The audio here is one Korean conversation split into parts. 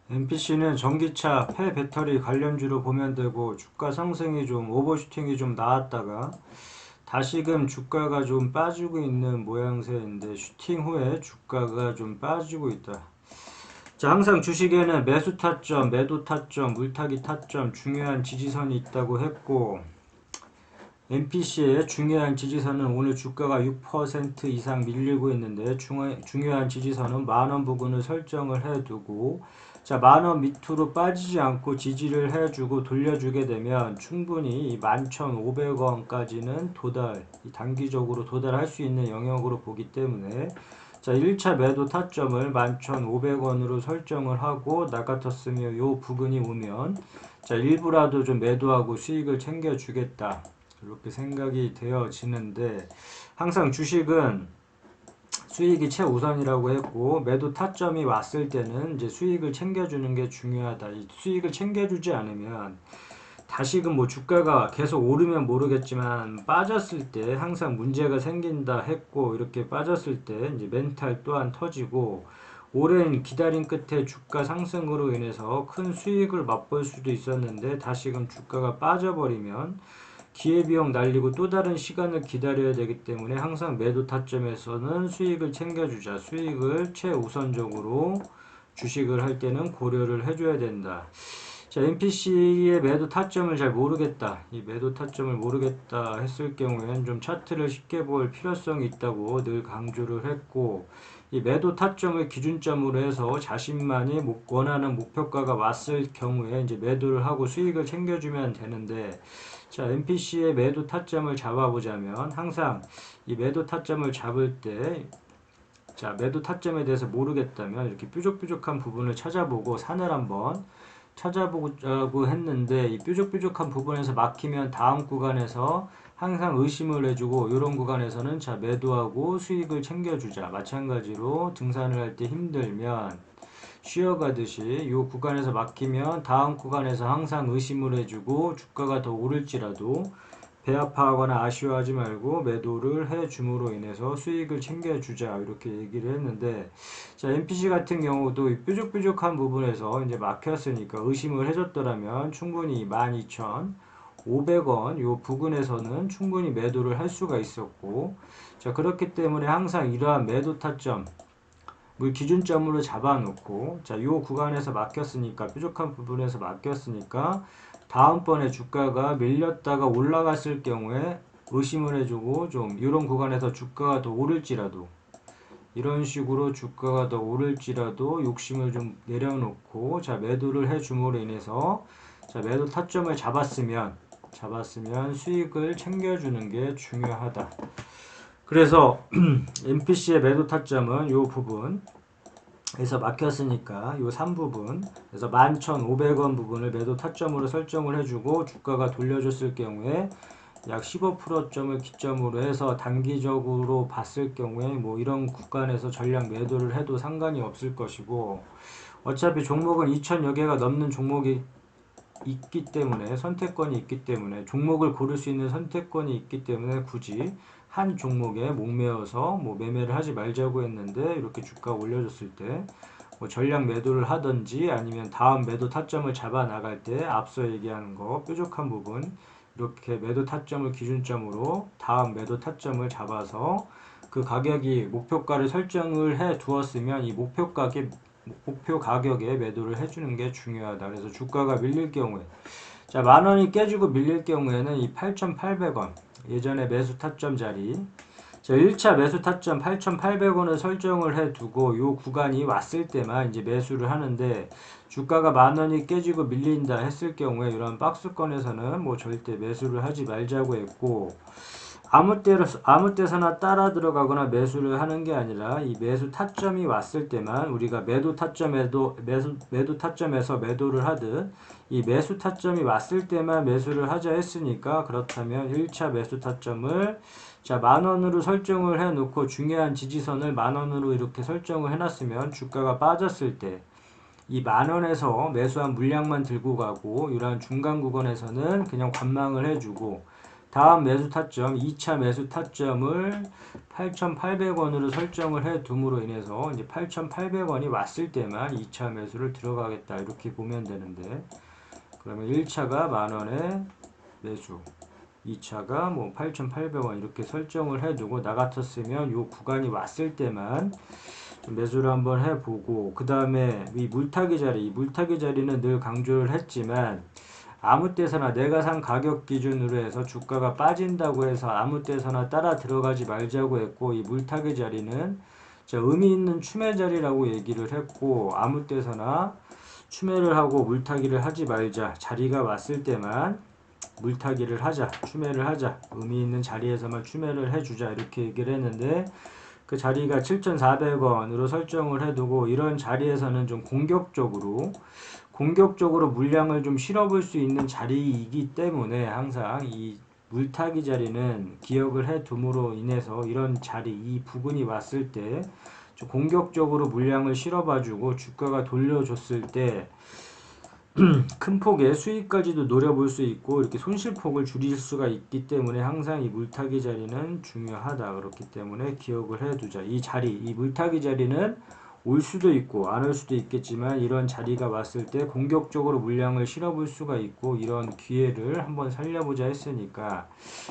MPC는 전기차, 폐배터리 관련주로 보면 되고 주가 상승이 좀 오버슈팅이 좀 나왔다가 다시금 주가가 좀 빠지고 있는 모양새인데 슈팅 후에 주가가 좀 빠지고 있다. 자, 항상 주식에는 매수 타점, 매도 타점, 물타기 타점 중요한 지지선이 있다고 했고 MPC의 중요한 지지선은 오늘 주가가 6% 이상 밀리고 있는데 중요한 지지선은 만원 부근을 설정을 해두고 자, 만원 밑으로 빠지지 않고 지지를 해주고 돌려주게 되면 충분히 11,500원까지는 단기적으로 도달할 수 있는 영역으로 보기 때문에 자, 1차 매도 타점을 11,500원으로 설정을 하고 나 같았으면 요 부근이 오면 자, 일부라도 좀 매도하고 수익을 챙겨주겠다. 이렇게 생각이 되어지는데 항상 주식은 수익이 최우선이라고 했고 매도 타점이 왔을 때는 이제 수익을 챙겨주는 게 중요하다. 이 수익을 챙겨주지 않으면 다시금 뭐 주가가 계속 오르면 모르겠지만 빠졌을 때 항상 문제가 생긴다 했고 이렇게 빠졌을 때 이제 멘탈 또한 터지고 오랜 기다림 끝에 주가 상승으로 인해서 큰 수익을 맛볼 수도 있었는데 다시금 주가가 빠져버리면 기회비용 날리고 또 다른 시간을 기다려야 되기 때문에 항상 매도 타점에서는 수익을 챙겨주자. 수익을 최우선적으로 주식을 할 때는 고려를 해줘야 된다. 자, MPC의 매도 타점을 잘 모르겠다. 이 매도 타점을 모르겠다 했을 경우에는 좀 차트를 쉽게 볼 필요성이 있다고 늘 강조를 했고, 이 매도 타점을 기준점으로 해서 자신만이 원하는 목표가가 왔을 경우에 이제 매도를 하고 수익을 챙겨주면 되는데, 자, MPC의 매도 타점을 잡아보자면 항상 이 매도 타점을 잡을 때 자, 매도 타점에 대해서 모르겠다면 이렇게 뾰족뾰족한 부분을 찾아보고 산을 한번 찾아보고 했는데 이 뾰족뾰족한 부분에서 막히면 다음 구간에서 항상 의심을 해주고 이런 구간에서는 자 매도하고 수익을 챙겨주자. 마찬가지로 등산을 할 때 힘들면 쉬어가듯이 이 구간에서 막히면 다음 구간에서 항상 의심을 해주고 주가가 더 오를지라도 배 아파하거나 아쉬워하지 말고 매도를 해줌으로 인해서 수익을 챙겨주자 이렇게 얘기를 했는데 자 MPC 같은 경우도 이 뾰족뾰족한 부분에서 이제 막혔으니까 의심을 해줬더라면 충분히 12,500원 요 부근에서는 충분히 매도를 할 수가 있었고 자 그렇기 때문에 항상 이러한 매도 타점 물 기준점으로 잡아놓고 요 구간에서 막혔으니까 뾰족한 부분에서 막혔으니까 다음번에 주가가 밀렸다가 올라갔을 경우에 의심을 해주고 좀 이런 구간에서 주가가 더 오를지라도 이런 식으로 주가가 더 오를지라도 욕심을 좀 내려놓고 자 매도를 해줌으로 인해서 자 매도 타점을 잡았으면 수익을 챙겨주는 게 중요하다. 그래서 MPC의 매도 타점은 이 부분 에서 막혔으니까 요 3부분 그래서 11,500원 부분을 매도 타점으로 설정을 해주고 주가가 돌려줬을 경우에 약 15%점을 기점으로 해서 단기적으로 봤을 경우에 뭐 이런 구간에서 전량 매도를 해도 상관이 없을 것이고 어차피 종목은 2,000여 개가 넘는 종목이 있기 때문에 선택권이 있기 때문에 종목을 고를 수 있는 선택권이 있기 때문에 굳이 한 종목에 목매어서 뭐 매매를 하지 말자고 했는데 이렇게 주가 올려줬을 때 뭐 전량 매도를 하든지 아니면 다음 매도 타점을 잡아 나갈 때 앞서 얘기하는 거 뾰족한 부분 이렇게 매도 타점을 기준점으로 다음 매도 타점을 잡아서 그 가격이 목표가를 설정을 해 두었으면 이 목표 가격에 매도를 해주는 게 중요하다. 그래서 주가가 밀릴 경우에 자 만원이 깨지고 밀릴 경우에는 이 8,800원 예전에 매수 타점 자리 자 1차 매수 타점 8,800원을 설정을 해두고 이 구간이 왔을 때만 이제 매수를 하는데 주가가 만원이 깨지고 밀린다 했을 경우에 이런 박스권에서는 뭐 절대 매수를 하지 말자고 했고 아무 때서나 따라 들어가거나 매수를 하는 게 아니라 이 매수 타점이 왔을 때만 우리가 매도 타점에서 매도를 하듯 이 매수 타점이 왔을 때만 매수를 하자 했으니까 그렇다면 1차 매수 타점을 자 만원으로 설정을 해놓고 중요한 지지선을 만원으로 이렇게 설정을 해놨으면 주가가 빠졌을 때 이 만원에서 매수한 물량만 들고 가고 이러한 중간 구간에서는 그냥 관망을 해주고 다음 매수 타점, 2차 매수 타점을 8,800원으로 설정을 해 둠으로 인해서 이제 8,800원이 왔을 때만 2차 매수를 들어가겠다. 이렇게 보면 되는데, 그러면 1차가 만원에 매수, 2차가 뭐 8,800원 이렇게 설정을 해두고 나 같았으면 요 구간이 왔을 때만 매수를 한번 해보고, 그 다음에 이 물타기 자리, 이 물타기 자리는 늘 강조를 했지만 아무 때서나 내가 산 가격 기준으로 해서 주가가 빠진다고 해서 아무 때서나 따라 들어가지 말자고 했고, 이 물타기 자리는 의미 있는 추매 자리라고 얘기를 했고, 아무 때서나 추매를 하고 물타기를 하지 말자. 자리가 왔을 때만 물타기를 하자, 추매를 하자, 의미 있는 자리에서만 추매를 해주자, 이렇게 얘기를 했는데, 그 자리가 7,400원으로 설정을 해두고 이런 자리에서는 좀 공격적으로 물량을 좀 실어볼 수 있는 자리이기 때문에 항상 이 물타기 자리는 기억을 해 둠으로 인해서 이런 자리, 이 부근이 왔을 때 좀 공격적으로 물량을 실어봐주고 주가가 돌려줬을 때 큰 폭의 수익까지도 노려볼 수 있고 이렇게 손실폭을 줄일 수가 있기 때문에 항상 이 물타기 자리는 중요하다. 그렇기 때문에 기억을 해두자. 이 자리, 이 물타기 자리는 올 수도 있고 안 올 수도 있겠지만 이런 자리가 왔을 때 공격적으로 물량을 실어볼 수가 있고 이런 기회를 한번 살려보자 했으니까,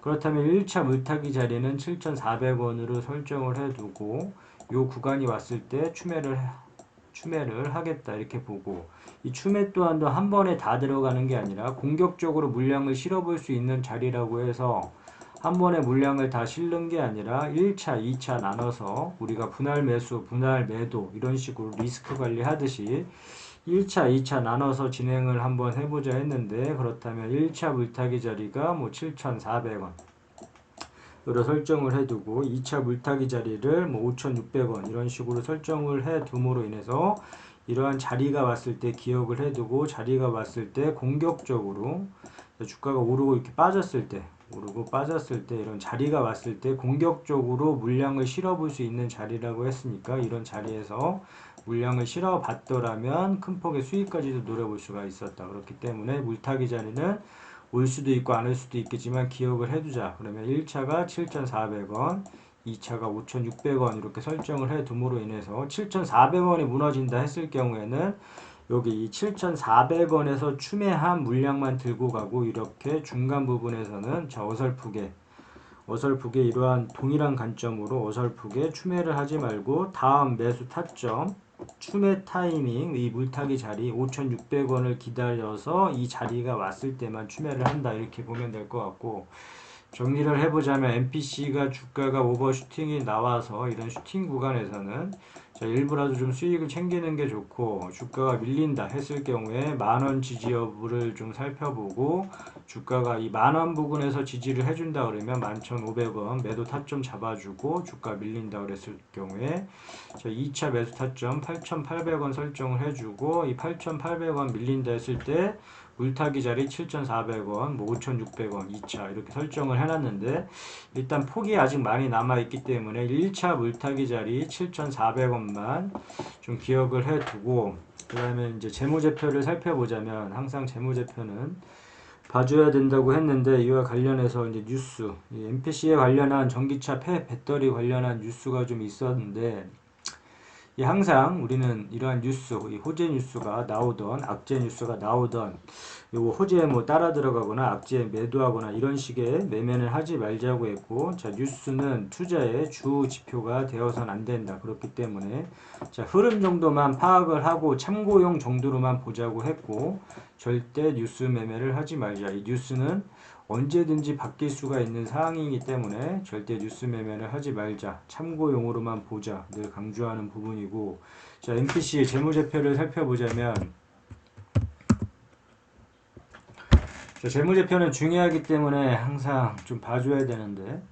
그렇다면 1차 물타기 자리는 7,400원으로 설정을 해두고 요 구간이 왔을 때 추매를 하겠다 이렇게 보고, 이 추매 또한도 한 번에 다 들어가는 게 아니라 공격적으로 물량을 실어볼 수 있는 자리라고 해서 한 번에 물량을 다 실는 게 아니라 1차, 2차 나눠서 우리가 분할 매수, 분할 매도 이런 식으로 리스크 관리하듯이 1차, 2차 나눠서 진행을 한번 해보자 했는데, 그렇다면 1차 물타기 자리가 뭐 7,400원 으로 설정을 해두고 2차 물타기 자리를 뭐 5,600원 이런 식으로 설정을 해둠으로 인해서 이러한 자리가 왔을 때 기억을 해두고, 자리가 왔을 때 공격적으로 주가가 오르고 이렇게 빠졌을 때 이런 자리가 왔을 때 공격적으로 물량을 실어볼 수 있는 자리라고 했으니까 이런 자리에서 물량을 실어 봤더라면 큰 폭의 수익까지도 노려볼 수가 있었다. 그렇기 때문에 물타기 자리는 올 수도 있고 안 올 수도 있겠지만 기억을 해두자. 그러면 1차가 7,400원, 2차가 5,600원 이렇게 설정을 해둠으로 인해서 7,400원이 무너진다 했을 경우에는 여기 이 7,400원에서 추매한 물량만 들고 가고, 이렇게 중간 부분에서는 저 어설프게 이러한 동일한 관점으로 어설프게 추매를 하지 말고 다음 매수 타점, 추매 타이밍, 이 물타기 자리 5,600원을 기다려서 이 자리가 왔을 때만 추매를 한다. 이렇게 보면 될 것 같고, 정리를 해보자면 MPC가 주가가 오버슈팅이 나와서 이런 슈팅 구간에서는 일부라도 좀 수익을 챙기는 게 좋고, 주가가 밀린다 했을 경우에 만원 지지 여부를 좀 살펴보고, 주가가 이 만원 부근에서 지지를 해준다 그러면 11,500원 매도 타점 잡아주고, 주가 밀린다 그랬을 경우에 2차 매수 타점 8,800원 설정을 해주고, 이 8,800원 밀린다 했을 때 물타기 자리 7,400원, 뭐 5,600원, 2차 이렇게 설정을 해놨는데, 일단 폭이 아직 많이 남아있기 때문에 1차 물타기 자리 7,400원만 좀 기억을 해두고, 그 다음에 이제 재무제표를 살펴보자면 항상 재무제표는 봐줘야 된다고 했는데, 이와 관련해서 이제 뉴스, MPC에 관련한 전기차 배터리 관련한 뉴스가 좀 있었는데, 항상 우리는 이러한 뉴스, 호재 뉴스가 나오던, 악재 뉴스가 나오던, 요거 호재에 뭐 따라 들어가거나 악재에 매도하거나 이런 식의 매매는 하지 말자고 했고, 자, 뉴스는 투자의 주 지표가 되어서는 안 된다. 그렇기 때문에 자, 흐름 정도만 파악을 하고 참고용 정도로만 보자고 했고, 절대 뉴스 매매를 하지 말자. 이 뉴스는 언제든지 바뀔 수가 있는 사항이기 때문에 절대 뉴스 매매를 하지 말자. 참고용으로만 보자. 늘 강조하는 부분이고, 자, MPC의 재무제표를 살펴보자면, 자, 재무제표는 중요하기 때문에 항상 좀 봐줘야 되는데,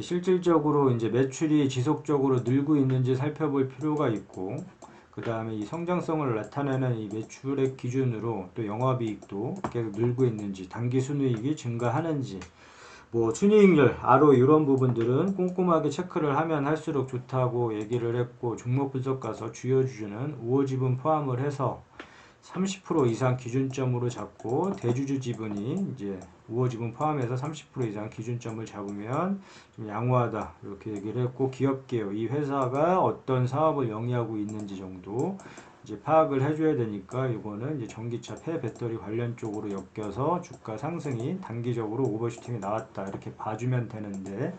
실질적으로 이제 매출이 지속적으로 늘고 있는지 살펴볼 필요가 있고, 그 다음에 이 성장성을 나타내는 이 매출액 기준으로 또 영업이익도 계속 늘고 있는지, 단기 순이익이 증가하는지, 뭐 순이익률, ROE 이런 부분들은 꼼꼼하게 체크를 하면 할수록 좋다고 얘기를 했고, 종목 분석 가서 주요 주주는 우호 지분 포함을 해서 30% 이상 기준점으로 잡고 대주주 지분이 이제 우호 지분 포함해서 30% 이상 기준점을 잡으면 좀 양호하다 이렇게 얘기를 했고, 기업계요, 이 회사가 어떤 사업을 영위하고 있는지 정도 이제 파악을 해줘야 되니까 이거는 이제 전기차 폐 배터리 관련 쪽으로 엮여서 주가 상승이 단기적으로 오버슈팅이 나왔다 이렇게 봐주면 되는데,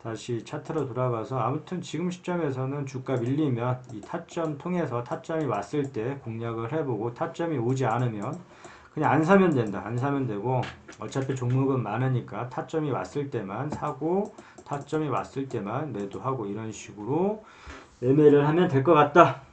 다시 차트로 돌아가서 아무튼 지금 시점에서는 주가 밀리면 이 타점 통해서 타점이 왔을 때 공략을 해보고, 타점이 오지 않으면 그냥 안 사면 된다. 안 사면 되고, 어차피 종목은 많으니까 타점이 왔을 때만 사고 타점이 왔을 때만 매도하고 이런 식으로 매매를 하면 될 것 같다.